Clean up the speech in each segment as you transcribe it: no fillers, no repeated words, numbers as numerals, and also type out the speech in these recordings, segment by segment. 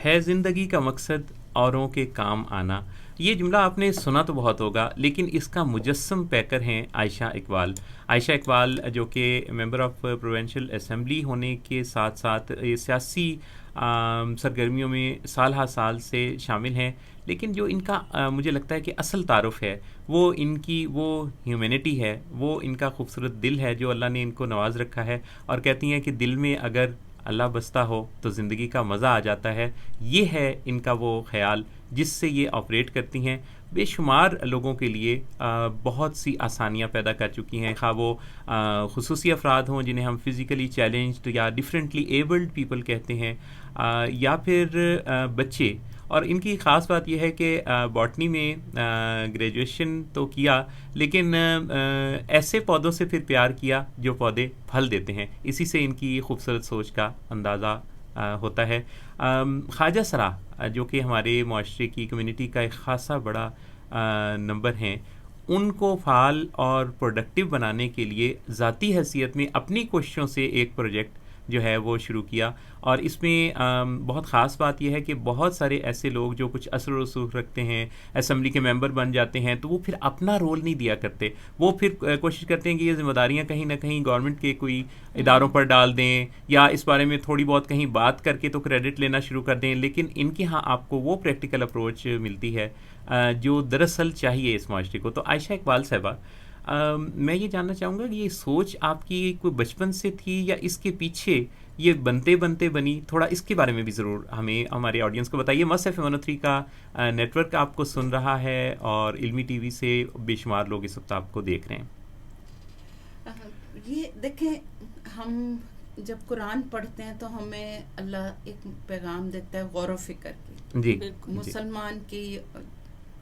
ہے زندگی کا مقصد اوروں کے کام آنا. یہ جملہ آپ نے سنا تو بہت ہوگا، لیکن اس کا مجسم پیکر ہیں عائشہ اقبال. عائشہ اقبال جو کہ ممبر آف پروونشل اسمبلی ہونے کے ساتھ ساتھ سیاسی سرگرمیوں میں سال ہا سال سے شامل ہیں، لیکن جو ان کا مجھے لگتا ہے کہ اصل تعارف ہے وہ ان کی وہ ہیومینٹی ہے، وہ ان کا خوبصورت دل ہے جو اللہ نے ان کو نواز رکھا ہے. اور کہتی ہیں کہ دل میں اگر اللہ بستا ہو تو زندگی کا مزہ آ جاتا ہے. یہ ہے ان کا وہ خیال جس سے یہ آپریٹ کرتی ہیں. بے شمار لوگوں کے لیے بہت سی آسانیاں پیدا کر چکی ہیں، خواہ وہ خصوصی افراد ہوں جنہیں ہم فزیکلی چیلنجڈ یا ڈفرینٹلی ایبلڈ پیپل کہتے ہیں، یا پھر بچے. اور ان کی خاص بات یہ ہے کہ باٹنی میں گریجویشن تو کیا، لیکن ایسے پودوں سے پھر پیار کیا جو پودے پھل دیتے ہیں. اسی سے ان کی خوبصورت سوچ کا اندازہ ہوتا ہے. خواجہ سرا جو کہ ہمارے معاشرے کی کمیونٹی کا ایک خاصا بڑا نمبر ہیں، ان کو فعال اور پروڈکٹیو بنانے کے لیے ذاتی حیثیت میں اپنی کوششوں سے ایک پروجیکٹ جو ہے وہ شروع کیا. اور اس میں بہت خاص بات یہ ہے کہ بہت سارے ایسے لوگ جو کچھ اثر و رسوخ رکھتے ہیں، اسمبلی کے ممبر بن جاتے ہیں، تو وہ پھر اپنا رول نہیں دیا کرتے. وہ پھر کوشش کرتے ہیں کہ یہ ذمہ داریاں کہیں نہ کہیں گورنمنٹ کے کوئی اداروں پر ڈال دیں، یا اس بارے میں تھوڑی بہت کہیں بات کر کے تو کریڈٹ لینا شروع کر دیں. لیکن ان کے ہاں آپ کو وہ پریکٹیکل اپروچ ملتی ہے جو دراصل چاہیے اس معاشرے کو. تو عائشہ اقبال صاحبہ، میں یہ جاننا چاہوں گا کہ یہ سوچ آپ کی کوئی بچپن سے تھی یا اس کے پیچھے یہ بنتے بنتے بنی؟ تھوڑا اس کے بارے میں بھی ضرور ہمیں ہمارے آڈینس کو بتائیے. مس ایف 103 کا نیٹ ورک آپ کو سن رہا ہے اور علمی ٹی وی سے بے شمار لوگ اس وقت آپ کو دیکھ رہے ہیں. یہ دیکھیں، ہم جب قرآن پڑھتے ہیں تو ہمیں اللہ ایک پیغام دیتا ہے غور و فکر کی. جی، مسلمان کی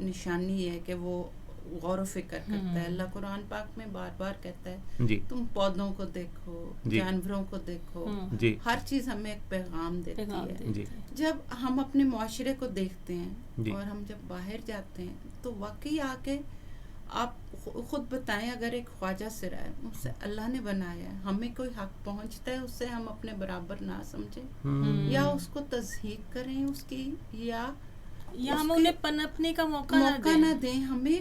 نشانی ہے کہ وہ غور و فکر کرتا ہے. اللہ قرآن پاک میں بار بار کہتا ہے جی، تم پودوں کو دیکھو، جانوروں کو دیکھو، جی، ہر چیز ہمیں ایک پیغام دیتی ہے. جی، جب ہم اپنے معاشرے کو دیکھتے ہیں جی، اور ہم جب باہر جاتے ہیں تو واقعی آ کے آپ خود بتائیں، اگر ایک خواجہ سرا ہے، اس سے اللہ نے بنایا ہے، ہمیں کوئی حق پہنچتا ہے اس سے ہم اپنے برابر نہ سمجھیں یا اس کو تصحیح کریں اس کی، یا ہم انہیں پنپنے کا موقع نہ دیں. ہمیں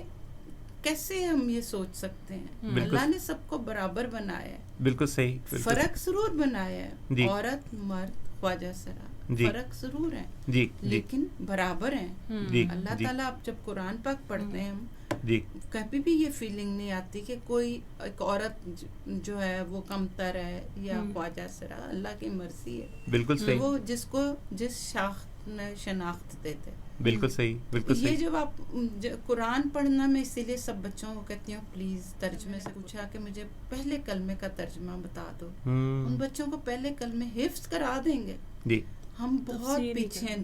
کیسے ہم یہ سوچ سکتے ہیں؟ اللہ نے سب کو برابر بنایا ہے. بالکل صحیح. فرق ضرور بنایا ہے، عورت مرد خواجہ سرا فرق ضرور ہے، لیکن برابر ہیں. اللہ تعالیٰ آپ جب قرآن پاک پڑھتے ہیں، ہم کبھی بھی یہ فیلنگ نہیں آتی کہ کوئی ایک عورت جو ہے وہ کمتر ہے یا خواجہ سرا. اللہ کی مرضی ہے. بالکل صحیح. وہ جس کو جس شناخت دیتے. بالکل صحیح، بالکل صحیح. یہ جب آپ قرآن پڑھنا، میں اسی لیے سب بچوں کو کہتی ہوں پلیز ترجمے سے پوچھا کہ مجھے پہلے کلمے کا ترجمہ بتا دو. ان بچوں کو پہلے کلمے حفظ کرا دیں گے. جی، ہم بہت پیچھے ہیں،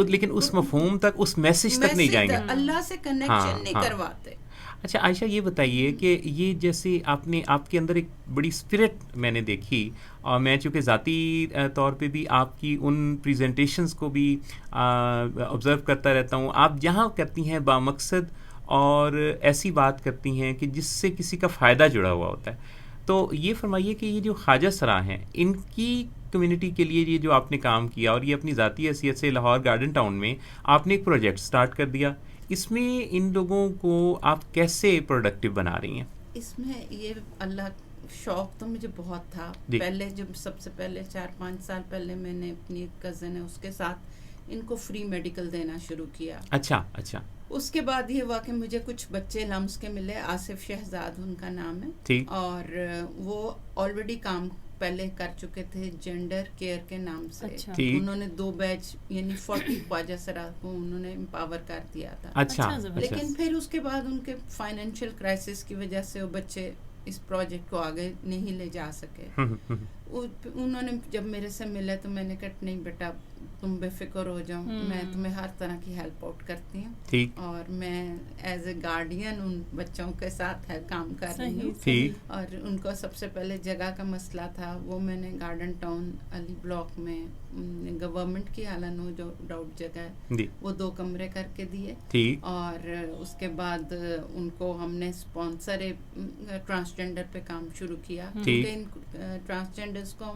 لیکن اس مفہوم تک، اس میسج تک نہیں جائیں گے. اللہ سے کنیکشن نہیں کرواتے. اچھا عائشہ، یہ بتائیے کہ یہ جیسے آپ کے اندر ایک بڑی اسپرٹ میں نے دیکھی، اور میں چونکہ ذاتی طور پہ بھی آپ کی ان پریزنٹیشنز کو بھی آبزرو کرتا رہتا ہوں. آپ جہاں کرتی ہیں بامقصد اور ایسی بات کرتی ہیں کہ جس سے کسی کا فائدہ جڑا ہوا ہوتا ہے. تو یہ فرمائیے کہ یہ جو خواجہ سرا ہیں، ان کی کمیونٹی کے لیے یہ جو آپ نے کام کیا، اور یہ اپنی ذاتی حیثیت سے لاہور گارڈن ٹاؤن میں آپ نے ایک پروجیکٹ سٹارٹ کر دیا، اس میں ان لوگوں کو آپ کیسے پروڈکٹیو بنا رہی ہیں؟ اس میں یہ اللہ شوق تو مجھے بہت تھا. پہلے جب سب سے پہلے 4-5 سال پہلے میں نے اپنی کزن ہے اس کے ساتھ ان کو فری میڈیکل دینا شروع کیا. اچھا. اس کے بعد یہ ہوا کہ مجھے کچھ بچے لمس کے ملے. آصف شہزاد ان کا نام ہے، اور وہ آلریڈی کام پہلے کر چکے تھے جینڈر کیئر کے نام سے. انہوں نے 2 بیچ یعنی 40 خواجہ سرا کو انہوں نے امپاور کر دیا تھا. لیکن پھر اس کے بعد ان کے فائنینشیل کرائسس کی وجہ سے وہ بچے اس پروجیکٹ کو آگے نہیں لے جا سکے. انہوں نے جب میرے سے ملے تو میں نے کہا نہیں بیٹا تم بے فکر ہو جاؤ، میں تمہیں ہر طرح کی ہیلپ آؤٹ کرتی ہوں، اور میں ایز اے گارڈین ان بچوں کے ساتھ کام کر رہی ہوں. اور ان کو سب سے پہلے جگہ کا مسئلہ تھا، وہ میں نے گارڈن ٹاؤن علی بلاک میں گورنمنٹ کی اعلیٰ نو جو ڈاؤٹ جگہ ہے وہ 2 کمرے کر کے دیے. اور اس کے بعد ان کو ہم نے اسپانسر ٹرانسجینڈر پہ کام شروع کیا، کیونکہ ان ٹرانسجینڈرس کو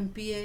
MPA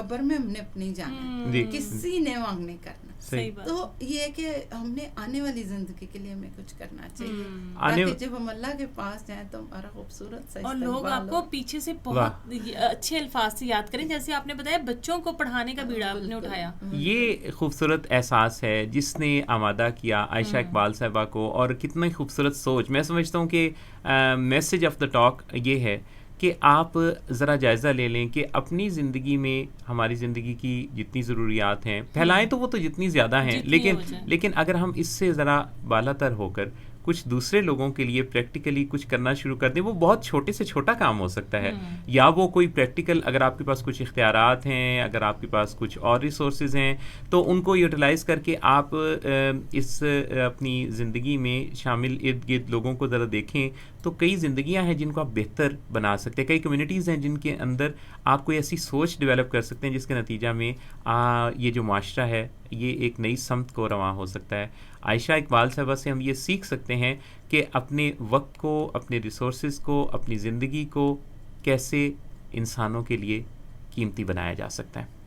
قبر میں ہم نے اپنی جانا، کسی نے وانگ نہیں کرنا. تو یہ ہے کہ ہم نے آنے والی زندگی کے لیے ہمیں کچھ کرنا چاہیے تاکہ جب ہم اللہ کے پاس جائیں تو ہمارا خوبصورت سا اور لوگ آپ کو پیچھے سے بہت اچھے الفاظ سے یاد کریں. جیسے آپ نے بتایا بچوں کو پڑھانے کا بیڑا آپ نے اٹھایا، یہ خوبصورت احساس ہے جس نے آمادہ کیا عائشہ اقبال صاحبہ کو، اور کتنی خوبصورت سوچ. میں سمجھتا ہوں کہ میسج آف دا ٹاک یہ ہے کہ آپ ذرا جائزہ لے لیں کہ اپنی زندگی میں ہماری زندگی کی جتنی ضروریات ہیں پھیلائیں تو وہ تو جتنی زیادہ ہیں، لیکن اگر ہم اس سے ذرا بالا تر ہو کر کچھ دوسرے لوگوں کے لیے پریکٹیکلی کچھ کرنا شروع کر دیں. وہ بہت چھوٹے سے چھوٹا کام ہو سکتا ہے، یا وہ کوئی پریکٹیکل، اگر آپ کے پاس کچھ اختیارات ہیں، اگر آپ کے پاس کچھ اور ریسورسز ہیں تو ان کو یوٹیلائز کر کے آپ اس اپنی زندگی میں شامل ارد گرد لوگوں کو ذرا دیکھیں تو کئی زندگیاں ہیں جن کو آپ بہتر بنا سکتے ہیں. کئی کمیونٹیز ہیں جن کے اندر آپ کوئی ایسی سوچ ڈیولپ کر سکتے ہیں جس کے نتیجہ میں یہ جو معاشرہ ہے یہ ایک نئی سمت کو رواں ہو سکتا ہے. عائشہ اقبال صاحبہ سے ہم یہ سیکھ سکتے ہیں کہ اپنے وقت کو، اپنے ریسورسز کو، اپنی زندگی کو کیسے انسانوں کے لیے قیمتی بنایا جا سکتا ہے.